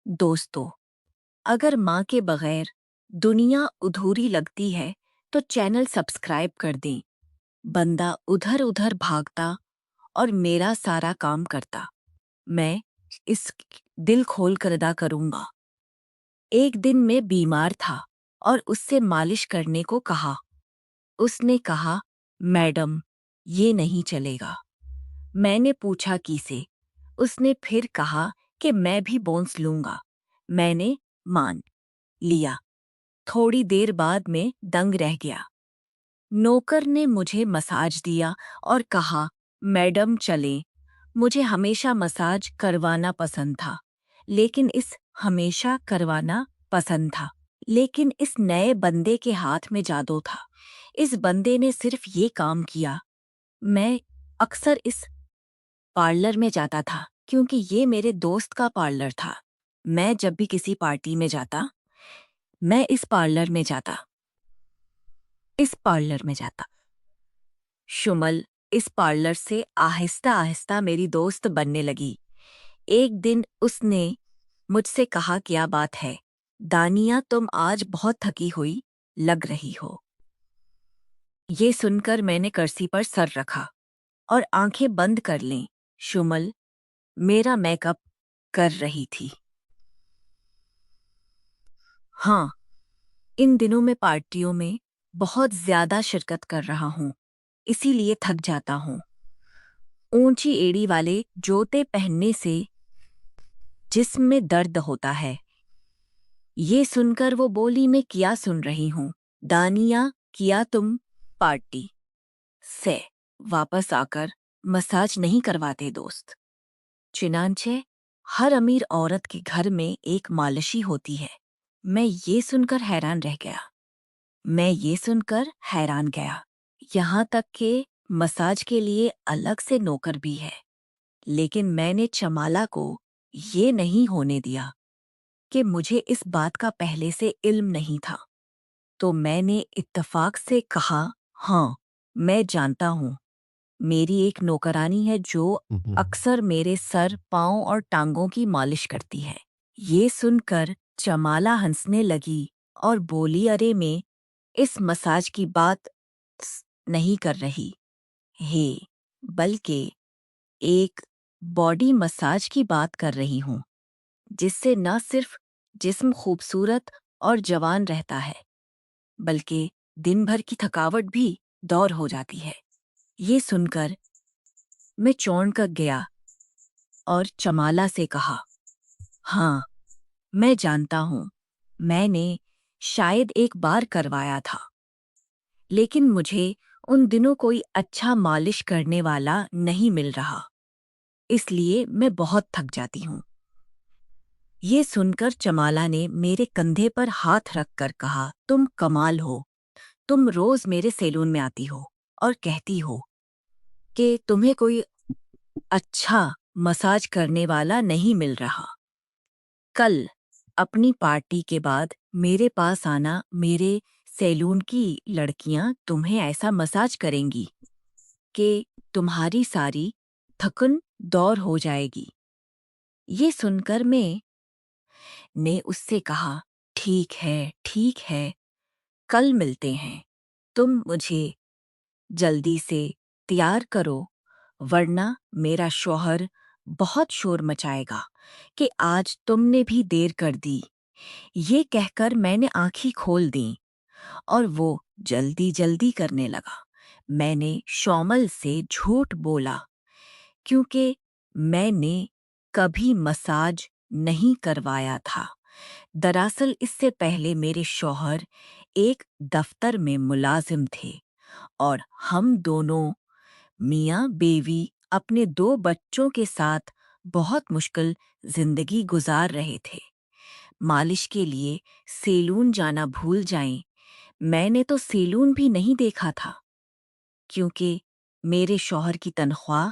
दोस्तों, अगर माँ के बगैर दुनिया अधूरी लगती है तो चैनल सब्सक्राइब कर दें। बंदा उधर उधर भागता और मेरा सारा काम करता। मैं इस दिल खोल कर अदा करूंगा। एक दिन मैं बीमार था और उससे मालिश करने को कहा। उसने कहा, मैडम, ये नहीं चलेगा। मैंने पूछा किसे। उसने फिर कहा कि मैं भी बोन्स लूंगा। मैंने मान लिया। थोड़ी देर बाद मैं दंग रह गया। नौकर ने मुझे मसाज दिया और कहा, मैडम चलें। मुझे हमेशा मसाज करवाना पसंद था, लेकिन इस नए बंदे के हाथ में जादू था। इस बंदे ने सिर्फ ये काम किया। मैं अक्सर इस पार्लर में जाता था क्योंकि ये मेरे दोस्त का पार्लर था। मैं जब भी किसी पार्टी में जाता, मैं इस पार्लर में जाता। शुमल इस पार्लर से आहिस्ता आहिस्ता मेरी दोस्त बनने लगी। एक दिन उसने मुझसे कहा, क्या बात है दानिया, तुम आज बहुत थकी हुई लग रही हो। ये सुनकर मैंने कुर्सी पर सर रखा और आंखें बंद कर लीं। शुमल मेरा मेकअप कर रही थी। हाँ, इन दिनों मैं पार्टियों में बहुत ज्यादा शिरकत कर रहा हूँ, इसीलिए थक जाता हूँ। ऊंची एड़ी वाले जूते पहनने से जिस्म में दर्द होता है। ये सुनकर वो बोली, मैं क्या सुन रही हूँ दानिया, किया तुम पार्टी से वापस आकर मसाज नहीं करवाते दोस्त। चिनांचे हर अमीर औरत के घर में एक मालिशी होती है। मैं ये सुनकर हैरान गया। यहाँ तक कि मसाज के लिए अलग से नौकर भी है। लेकिन मैंने चमाला को ये नहीं होने दिया कि मुझे इस बात का पहले से इल्म नहीं था। तो मैंने इत्तेफाक से कहा, हाँ, मैं जानता हूँ। मेरी एक नौकरानी है जो अक्सर मेरे सर, पाँव और टांगों की मालिश करती है। ये सुनकर चमाला हंसने लगी और बोली, अरे मैं इस मसाज की बात नहीं कर रही है, बल्कि एक बॉडी मसाज की बात कर रही हूँ, जिससे न सिर्फ जिस्म खूबसूरत और जवान रहता है, बल्कि दिन भर की थकावट भी दूर हो जाती है। ये सुनकर मैं चौंक गया और चमाला से कहा, हाँ, मैं जानता हूँ। मैंने शायद एक बार करवाया था, लेकिन मुझे उन दिनों कोई अच्छा मालिश करने वाला नहीं मिल रहा, इसलिए मैं बहुत थक जाती हूँ। ये सुनकर चमाला ने मेरे कंधे पर हाथ रखकर कहा, तुम कमाल हो। तुम रोज मेरे सैलून में आती हो और कहती हो कि तुम्हें कोई अच्छा मसाज करने वाला नहीं मिल रहा। कल अपनी पार्टी के बाद मेरे पास आना। मेरे सैलून की लड़कियां तुम्हें ऐसा मसाज करेंगी कि तुम्हारी सारी थकन दूर हो जाएगी। ये सुनकर ने उससे कहा, ठीक है, कल मिलते हैं। तुम मुझे जल्दी से तैयार करो, वरना मेरा शौहर बहुत शोर मचाएगा कि आज तुमने भी देर कर दी। ये कहकर मैंने आंखें खोल दी और वो जल्दी जल्दी करने लगा। मैंने शौमल से झूठ बोला क्योंकि मैंने कभी मसाज नहीं करवाया था। दरअसल इससे पहले मेरे शौहर एक दफ्तर में मुलाजिम थे और हम दोनों मियाँ बीवी अपने 2 बच्चों के साथ बहुत मुश्किल जिंदगी गुजार रहे थे। मालिश के लिए सैलून जाना भूल जाएं। मैंने तो सैलून भी नहीं देखा था क्योंकि मेरे शौहर की तनख्वाह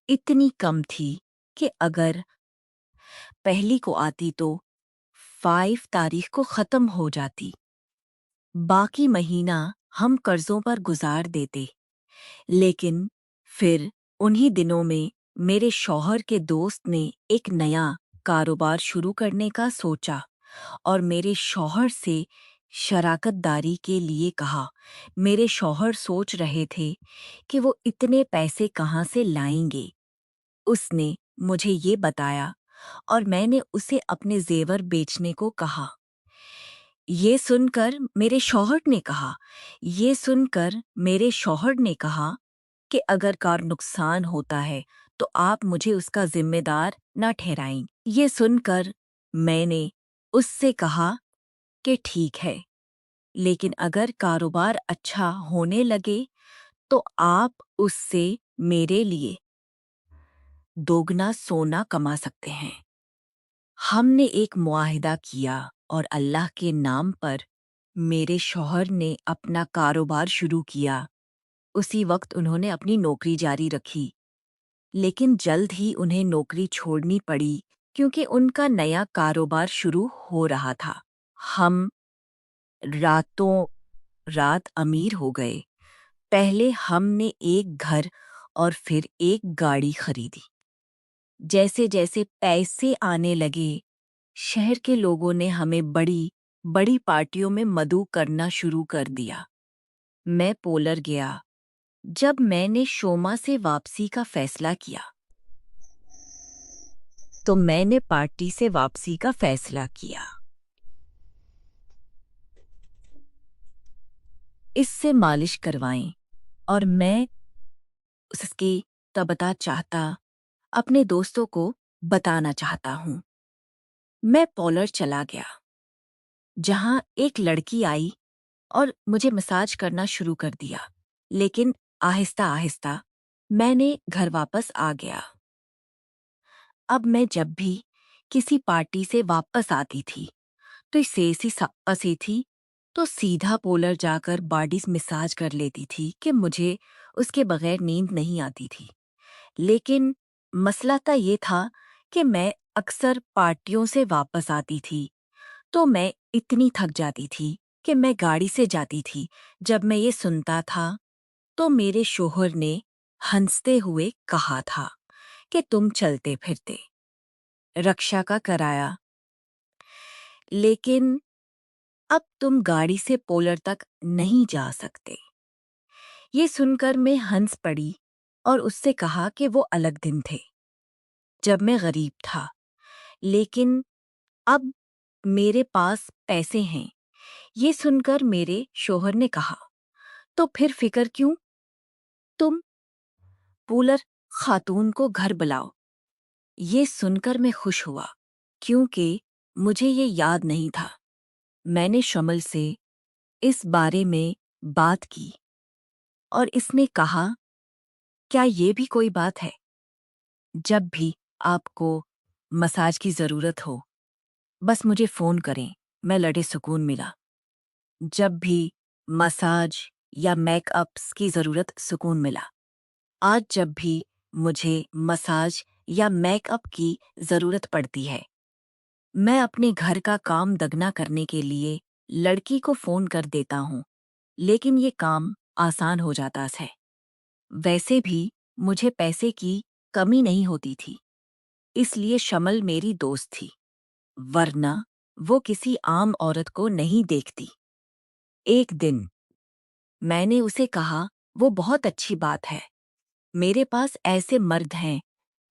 इतनी कम थी कि अगर पहली को आती तो 5 तारीख को ख़त्म हो जाती। बाकी महीना हम कर्जों पर गुजार देते। लेकिन फिर उन्हीं दिनों में मेरे शौहर के दोस्त ने एक नया कारोबार शुरू करने का सोचा और मेरे शौहर से शराकतदारी के लिए कहा। मेरे शौहर सोच रहे थे कि वो इतने पैसे कहाँ से लाएंगे। उसने मुझे ये बताया और मैंने उसे अपने जेवर बेचने को कहा। ये सुनकर मेरे शौहर ने कहा कि अगर कार नुकसान होता है तो आप मुझे उसका जिम्मेदार न ठहराएं। ये सुनकर मैंने उससे कहा कि ठीक है, लेकिन अगर कारोबार अच्छा होने लगे तो आप उससे मेरे लिए दोगुना सोना कमा सकते हैं। हमने एक मुआहिदा किया और अल्लाह के नाम पर मेरे शौहर ने अपना कारोबार शुरू किया। उसी वक्त उन्होंने अपनी नौकरी जारी रखी, लेकिन जल्द ही उन्हें नौकरी छोड़नी पड़ी क्योंकि उनका नया कारोबार शुरू हो रहा था। हम रातों रात अमीर हो गए। पहले हमने एक घर और फिर एक गाड़ी खरीदी। जैसे जैसे पैसे आने लगे, शहर के लोगों ने हमें बड़ी बड़ी पार्टियों में मदऊ करना शुरू कर दिया। मैं पोलर गया। जब मैंने शोमा से वापसी का फैसला किया तो मैंने पार्टी से वापसी का फैसला किया। इससे मालिश करवाएं और मैं उसके तबता चाहता अपने दोस्तों को बताना चाहता हूँ। मैं पॉलर चला गया, जहाँ एक लड़की आई और मुझे मसाज करना शुरू कर दिया, लेकिन आहिस्ता आहिस्ता मैंने घर वापस आ गया। अब मैं जब भी किसी पार्टी से वापस आती थी तो से थी तो सीधा पोलर जाकर बॉडीज मसाज कर लेती थी कि मुझे उसके बगैर नींद नहीं आती थी। लेकिन मसला तो ये था कि मैं अक्सर पार्टियों से वापस आती थी तो मैं इतनी थक जाती थी कि मैं गाड़ी से जाती थी। जब मैं ये सुनता था तो मेरे शोहर ने हंसते हुए कहा था कि तुम चलते फिरते रक्षा का कराया, लेकिन अब तुम गाड़ी से पोलर तक नहीं जा सकते। ये सुनकर मैं हंस पड़ी और उससे कहा कि वो अलग दिन थे जब मैं गरीब था, लेकिन अब मेरे पास पैसे हैं। ये सुनकर मेरे शोहर ने कहा, तो फिर फिक्र क्यों, तुम पोलर खातून को घर बुलाओ। ये सुनकर मैं खुश हुआ क्योंकि मुझे ये याद नहीं था। मैंने शमल से इस बारे में बात की और इसने कहा, क्या ये भी कोई बात है? जब भी आपको मसाज की ज़रूरत हो बस मुझे फ़ोन करें, मैं लड़े सुकून मिला। जब भी मसाज या मेकअप्स की ज़रूरत सुकून मिला। आज जब भी मुझे मसाज या मेकअप की ज़रूरत पड़ती है, मैं अपने घर का काम दगना करने के लिए लड़की को फ़ोन कर देता हूँ, लेकिन ये काम आसान हो जाता है। वैसे भी मुझे पैसे की कमी नहीं होती थी, इसलिए शमल मेरी दोस्त थी, वरना वो किसी आम औरत को नहीं देखती। एक दिन मैंने उसे कहा, वो बहुत अच्छी बात है, मेरे पास ऐसे मर्द हैं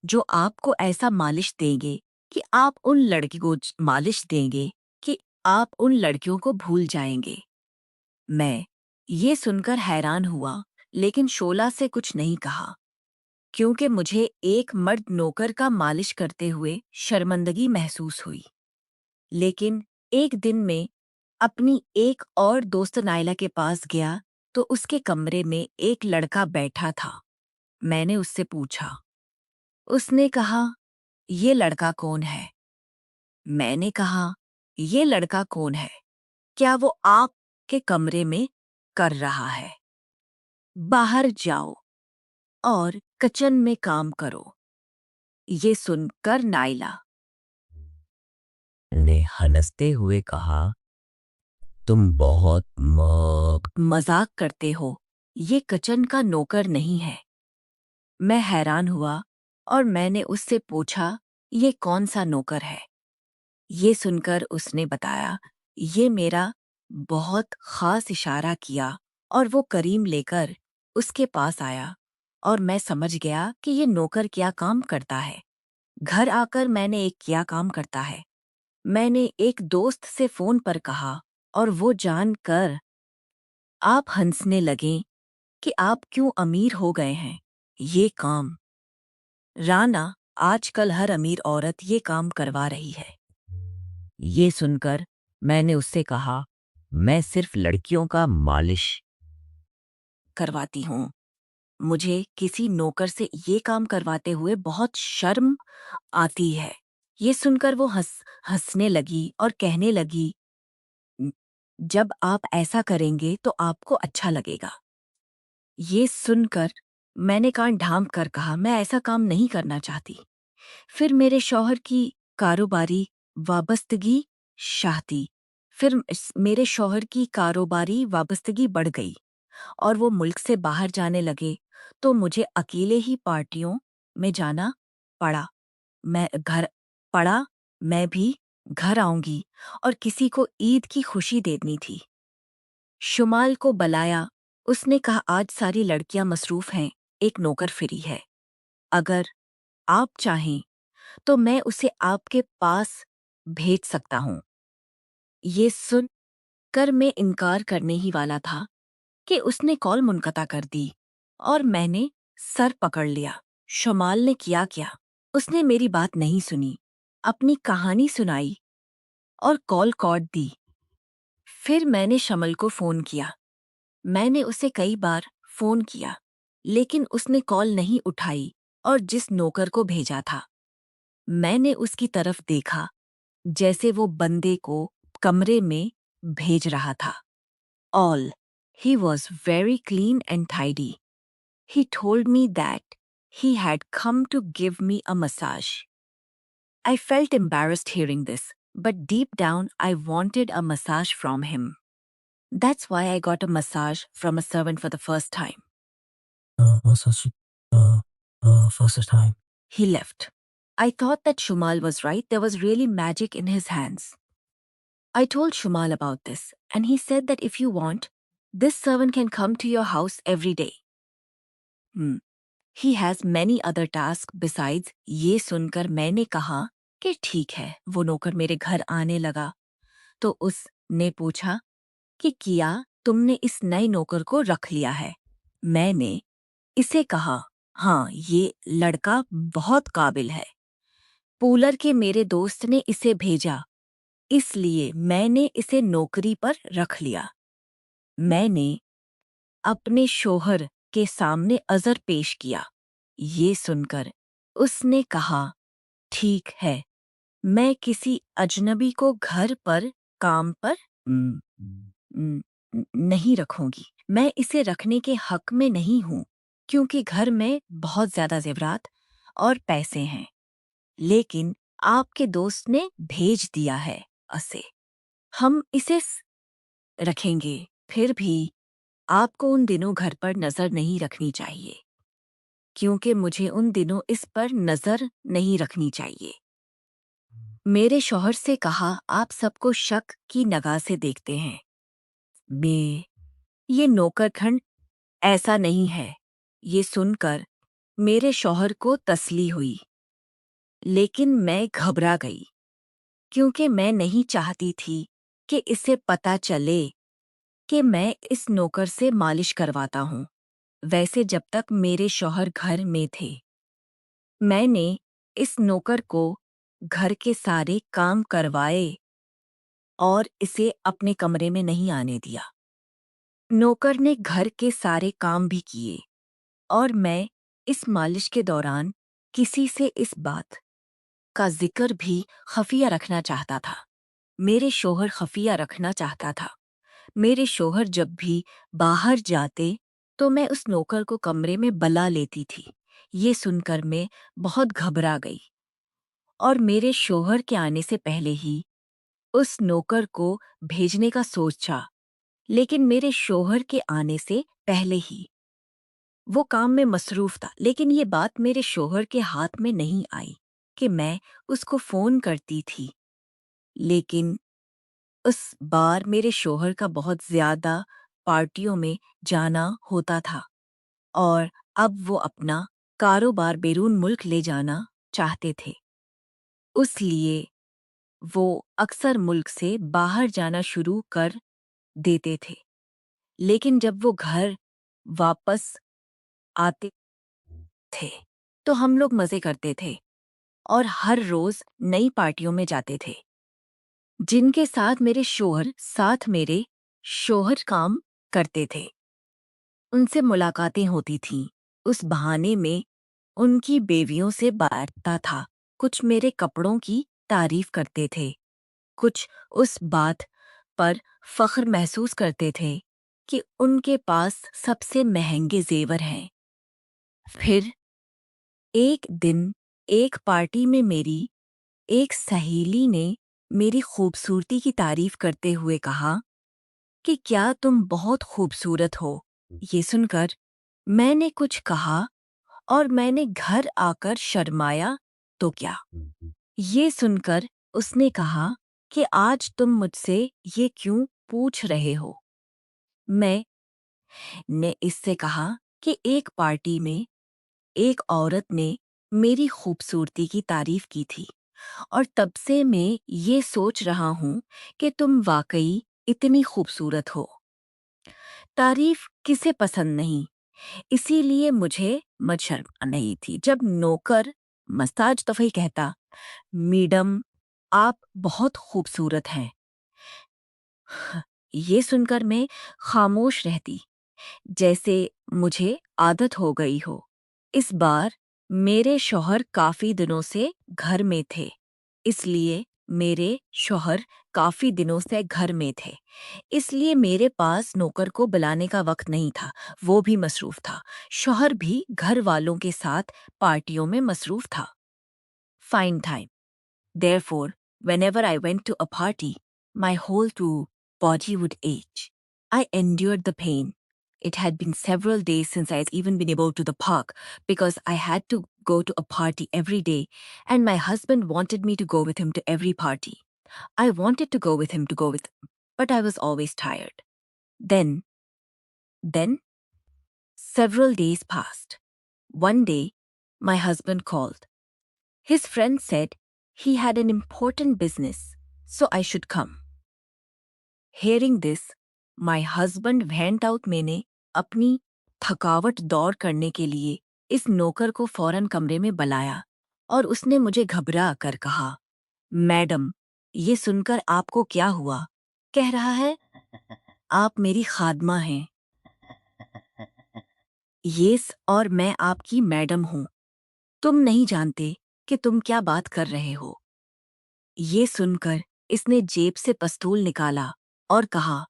जो आपको ऐसा मालिश देंगे कि आप उन लड़की को मालिश देंगे कि आप उन लड़कियों को भूल जाएंगे। मैं ये सुनकर हैरान हुआ, लेकिन शोला से कुछ नहीं कहा क्योंकि मुझे एक मर्द नौकर का मालिश करते हुए शर्मिंदगी महसूस हुई। लेकिन एक दिन मैं अपनी एक और दोस्त नायला के पास गया तो उसके कमरे में एक लड़का बैठा था। मैंने उससे पूछा। उसने कहा, ये लड़का कौन है? मैंने कहा, ये लड़का कौन है? क्या वो आपके कमरे में कर रहा है? बाहर जाओ और किचन में काम करो। ये सुनकर नायला ने हंसते हुए कहा, तुम बहुत मजाक करते हो, ये किचन का नौकर नहीं है। मैं हैरान हुआ और मैंने उससे पूछा ये कौन सा नौकर है? ये सुनकर उसने बताया, ये मेरा बहुत खास इशारा किया और वो करीम लेकर उसके पास आया और मैं समझ गया कि ये नौकर क्या काम करता है। घर आकर मैंने एक क्या काम करता है। मैंने एक दोस्त से फ़ोन पर कहा और वो जानकर आप हंसने लगें कि आप क्यों अमीर हो गए हैं। ये काम राना आजकल हर अमीर औरत ये काम करवा रही है। ये सुनकर मैंने उससे कहा, मैं सिर्फ लड़कियों का मालिश करवाती हूँ। मुझे किसी नौकर से ये काम करवाते हुए बहुत शर्म आती है। ये सुनकर वो हंसने लगी और कहने लगी, "न- जब आप ऐसा करेंगे तो आपको अच्छा लगेगा।" ये सुनकर मैंने कान ढांप कर कहा, मैं ऐसा काम नहीं करना चाहती। फिर मेरे शौहर की कारोबारी वाबस्तगी शाती मेरे शौहर की कारोबारी वाबस्तगी बढ़ गई और वो मुल्क से बाहर जाने लगे, तो मुझे अकेले ही पार्टियों में जाना पड़ा। मैं घर पड़ा मैं भी घर आऊंगी और किसी को ईद की खुशी देनी थी। शुमाल को बुलाया। उसने कहा, आज सारी लड़कियां मसरूफ हैं, एक नौकर फ्री है। अगर आप चाहें तो मैं उसे आपके पास भेज सकता हूँ। ये सुन कर मैं इनकार करने ही वाला था कि उसने कॉल मुनक़ता कर दी और मैंने सर पकड़ लिया। शुमाल ने किया क्या? उसने मेरी बात नहीं सुनी, अपनी कहानी सुनाई और कॉल कॉट दी। फिर मैंने शमल को फ़ोन किया। मैंने उसे कई बार फ़ोन किया, लेकिन उसने कॉल नहीं उठाई और जिस नौकर को भेजा था, मैंने उसकी तरफ देखा जैसे वो बंदे को कमरे में भेज रहा था। All. He was very clean and tidy. He told me that he had come to give me a massage. I felt embarrassed hearing this, but deep down I wanted a massage from him. That's why I got a massage from a servant for the first time. Massage first time. He left. I thought that Shumal was right. There was really magic in his hands. I told Shumal about this, and he said that if you want, this servant can come to your house every day. He has many other tasks besides। ये सुनकर मैंने कहा कि ठीक है। वो नौकर मेरे घर आने लगा तो उसने पूछा कि किया तुमने इस नए नौकर को रख लिया है? मैंने इसे कहा, हाँ, ये लड़का बहुत काबिल है। पूलर के मेरे दोस्त ने इसे भेजा, इसलिए मैंने इसे नौकरी पर रख लिया। मैंने अपने शोहर के सामने अज़र पेश किया। ये सुनकर उसने कहा, ठीक है, मैं किसी अजनबी को घर पर काम पर न- न- नहीं रखूंगी। मैं इसे रखने के हक में नहीं हूं क्योंकि घर में बहुत ज्यादा जेवरात और पैसे हैं। लेकिन आपके दोस्त ने भेज दिया है असे। हम इसे रखेंगे। फिर भी आपको उन दिनों घर पर नजर नहीं रखनी चाहिए क्योंकि मुझे उन दिनों इस पर नजर नहीं रखनी चाहिए। मेरे शौहर से कहा, आप सबको शक की निगाह से देखते हैं। मैं ये नौकरखंड ऐसा नहीं है। ये सुनकर मेरे शौहर को तसल्ली हुई, लेकिन मैं घबरा गई क्योंकि मैं नहीं चाहती थी कि इसे पता चले कि मैं इस नौकर से मालिश करवाता हूँ। वैसे जब तक मेरे शौहर घर में थे, मैंने इस नौकर को घर के सारे काम करवाए और इसे अपने कमरे में नहीं आने दिया। नौकर ने घर के सारे काम भी किए और मैं इस मालिश के दौरान किसी से इस बात का जिक्र भी खफिया रखना चाहता था। मेरे शौहर खफिया रखना चाहता था। मेरे शौहर जब भी बाहर जाते तो मैं उस नौकर को कमरे में बुला लेती थी। ये सुनकर मैं बहुत घबरा गई और मेरे शौहर के आने से पहले ही उस नौकर को भेजने का सोचा। लेकिन मेरे शौहर के आने से पहले ही वो काम में मसरूफ था। लेकिन ये बात मेरे शौहर के हाथ में नहीं आई कि मैं उसको फ़ोन करती थी, लेकिन उस बार मेरे शौहर का बहुत ज़्यादा पार्टियों में जाना होता था और अब वो अपना कारोबार बैरून मुल्क ले जाना चाहते थे। उसलिए वो अक्सर मुल्क से बाहर जाना शुरू कर देते थे। लेकिन जब वो घर वापस आते थे, तो हम लोग मज़े करते थे और हर रोज़ नई पार्टियों में जाते थे, जिनके साथ मेरे शौहर काम करते थे। उनसे मुलाकातें होती थीं। उस बहाने में उनकी बेवियों से बाँटता था। कुछ मेरे कपड़ों की तारीफ़ करते थे, कुछ उस बात पर फ़ख्र महसूस करते थे कि उनके पास सबसे महंगे ज़ेवर हैं। फिर एक दिन एक पार्टी में मेरी एक सहेली ने मेरी खूबसूरती की तारीफ़ करते हुए कहा कि क्या तुम बहुत खूबसूरत हो। ये सुनकर मैंने कुछ कहा और मैंने घर आकर शर्माया तो क्या। ये सुनकर उसने कहा कि आज तुम मुझसे ये क्यों पूछ रहे हो। मैं ने इससे कहा कि एक पार्टी में एक औरत ने मेरी खूबसूरती की तारीफ की थी और तब से मैं ये सोच रहा हूँ कि तुम वाकई इतनी खूबसूरत हो। तारीफ किसे पसंद नहीं, इसीलिए मुझे शर्म नहीं थी जब नौकर मसाज दफ़ई कहता, मैडम आप बहुत खूबसूरत हैं। ये सुनकर मैं खामोश रहती, जैसे मुझे आदत हो गई हो। इस बार मेरे शौहर काफ़ी दिनों से घर में थे, इसलिए मेरे शौहर काफ़ी दिनों से घर में थे, इसलिए मेरे पास नौकर को बुलाने का वक्त नहीं था। वो भी मसरूफ़ था। शौहर भी घर वालों के साथ पार्टियों में मसरूफ़ था। Find time. Therefore, whenever I went to a party, my whole true body would ache. I endured the pain. It had been several days since I had even been able to the park because I had to go to a party every day, and my husband wanted me to go with him to every party. I wanted to go with him, but I was always tired. Then, then, several days passed. One day, my husband called. His friend said he had an important business, so I should come. Hearing this, my husband went out. मैंने अपनी थकावट दौड़ करने के लिए इस नौकर को फौरन कमरे में बुलाया और उसने मुझे घबरा कर कहा, मैडम, ये सुनकर आपको क्या हुआ? कह रहा है, आप मेरी खादमा हैं। येस, और मैं आपकी मैडम हूँ। तुम नहीं जानते कि तुम क्या बात कर रहे हो। ये सुनकर इसने जेब से पिस्तौल निकाला और कहा,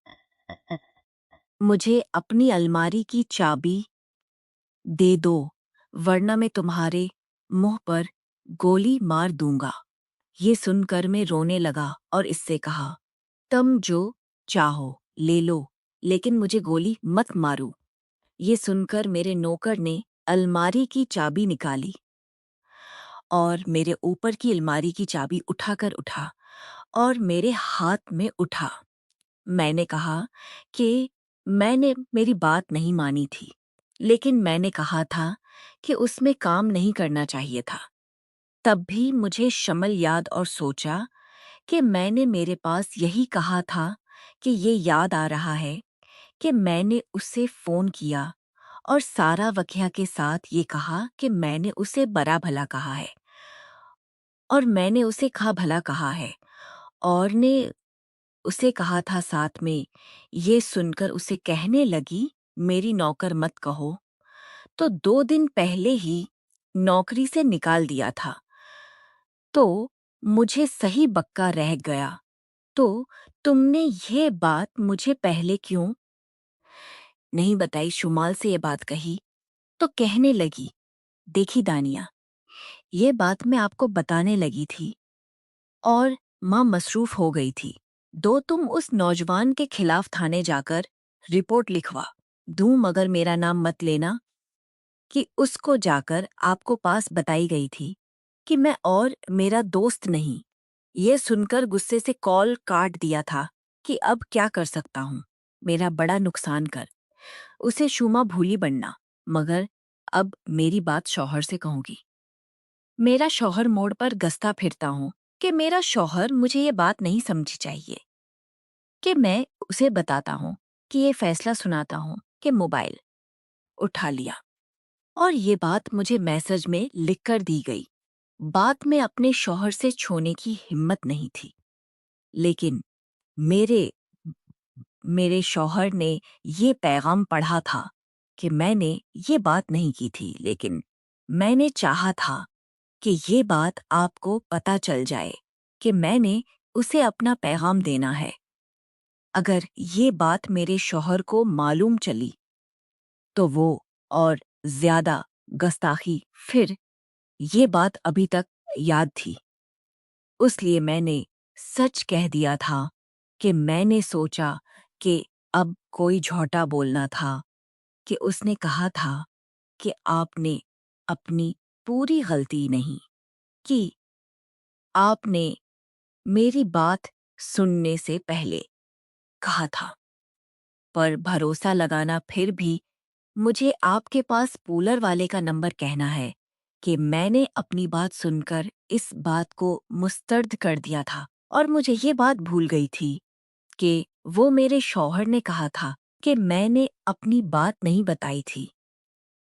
मुझे अपनी अलमारी की चाबी दे दो, वरना मैं तुम्हारे मुंह पर गोली मार दूंगा। ये सुनकर मैं रोने लगा और इससे कहा, तुम जो चाहो ले लो, लेकिन मुझे गोली मत मारो। ये सुनकर मेरे नौकर ने अलमारी की चाबी निकाली और मेरे ऊपर की अलमारी की चाबी उठा और मेरे हाथ में उठा। मैंने कहा कि मैंने मेरी बात नहीं मानी थी, लेकिन मैंने कहा था कि उसमें काम नहीं करना चाहिए था। तब भी मुझे शमल याद और सोचा कि मैंने मेरे पास यही कहा था कि ये याद आ रहा है कि मैंने उससे फ़ोन किया और सारा वक़िया के साथ ये कहा कि मैंने उसे बरा भला कहा है और मैंने उसे खा भला कहा है और ने उसे कहा था साथ में। ये सुनकर उसे कहने लगी, मेरी नौकर मत कहो, तो 2 दिन पहले ही नौकरी से निकाल दिया था, तो मुझे सही बक्का रह गया। तो तुमने ये बात मुझे पहले क्यों नहीं बताई? शुमाल से ये बात कही तो कहने लगी, देखी दानिया, ये बात मैं आपको बताने लगी थी और माँ मसरूफ हो गई थी। दो तुम उस नौजवान के खिलाफ थाने जाकर रिपोर्ट लिखवा दूं, मगर मेरा नाम मत लेना कि उसको जाकर आपको पास बताई गई थी। कि मैं और मेरा दोस्त नहीं। ये सुनकर गुस्से से कॉल काट दिया था कि अब क्या कर सकता हूँ, मेरा बड़ा नुकसान कर। उसे शूमा भूली बनना, मगर अब मेरी बात शौहर से कहूंगी। मेरा शौहर मोड़ पर गस्ता फिरता हूँ कि मेरा शौहर मुझे ये बात नहीं समझी चाहिए कि मैं उसे बताता हूँ कि ये फैसला सुनाता हूँ कि मोबाइल उठा लिया और ये बात मुझे मैसेज में लिखकर दी गई। बात में अपने शौहर से छोने की हिम्मत नहीं थी, लेकिन मेरे मेरे शौहर ने ये पैगाम पढ़ा था कि मैंने ये बात नहीं की थी, लेकिन मैंने चाहा था कि ये बात आपको पता चल जाए कि मैंने उसे अपना पैगाम देना है। अगर ये बात मेरे शौहर को मालूम चली तो वो और ज्यादा गुस्ताखी। फिर ये बात अभी तक याद थी, उसलिए मैंने सच कह दिया था कि मैंने सोचा कि अब कोई झूठा बोलना था, कि उसने कहा था कि आपने अपनी पूरी गलती नहीं की, आपने मेरी बात सुनने से पहले कहा था। पर भरोसा लगाना, फिर भी मुझे आपके पास पूलर वाले का नंबर कहना है कि मैंने अपनी बात सुनकर इस बात को मुस्तर्द कर दिया था और मुझे ये बात भूल गई थी कि वो मेरे शौहर ने कहा था कि मैंने अपनी बात नहीं बताई थी।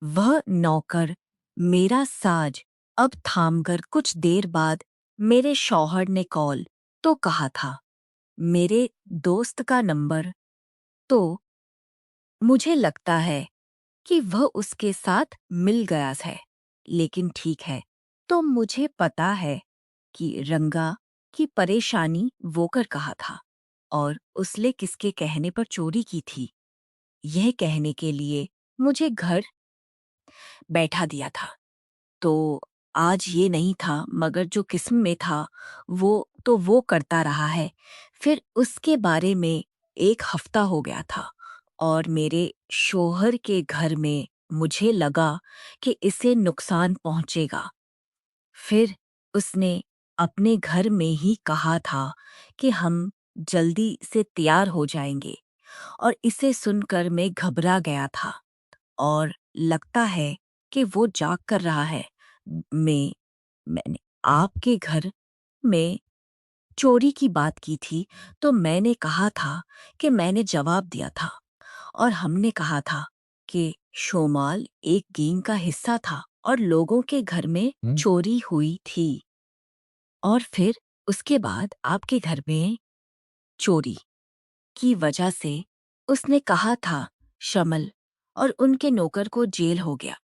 वह नौकर मेरा साज अब थामकर कुछ देर बाद मेरे शौहर ने कॉल तो कहा था, मेरे दोस्त का नंबर, तो मुझे लगता है कि वह उसके साथ मिल गया है। लेकिन ठीक है, तो मुझे पता है कि रंगा की परेशानी वो कर कहा था और उसने किसके कहने पर चोरी की थी, यह कहने के लिए मुझे घर बैठा दिया था। तो आज ये नहीं था, मगर जो किस्म में था वो तो वो करता रहा है। फिर उसके बारे में 1 हफ्ता हो गया था और मेरे शौहर के घर में मुझे लगा कि इसे नुकसान पहुंचेगा। फिर उसने अपने घर में ही कहा था कि हम जल्दी से तैयार हो जाएंगे और इसे सुनकर मैं घबरा गया था और लगता है कि वो जाग कर रहा है। मैंने आपके घर में चोरी की बात की थी, तो मैंने कहा था कि मैंने जवाब दिया था और हमने कहा था कि शोमाल एक गैंग का हिस्सा था और लोगों के घर में चोरी हुई थी। और फिर उसके बाद आपके घर में चोरी की वजह से उसने कहा था शमल और उनके नौकर को जेल हो गया।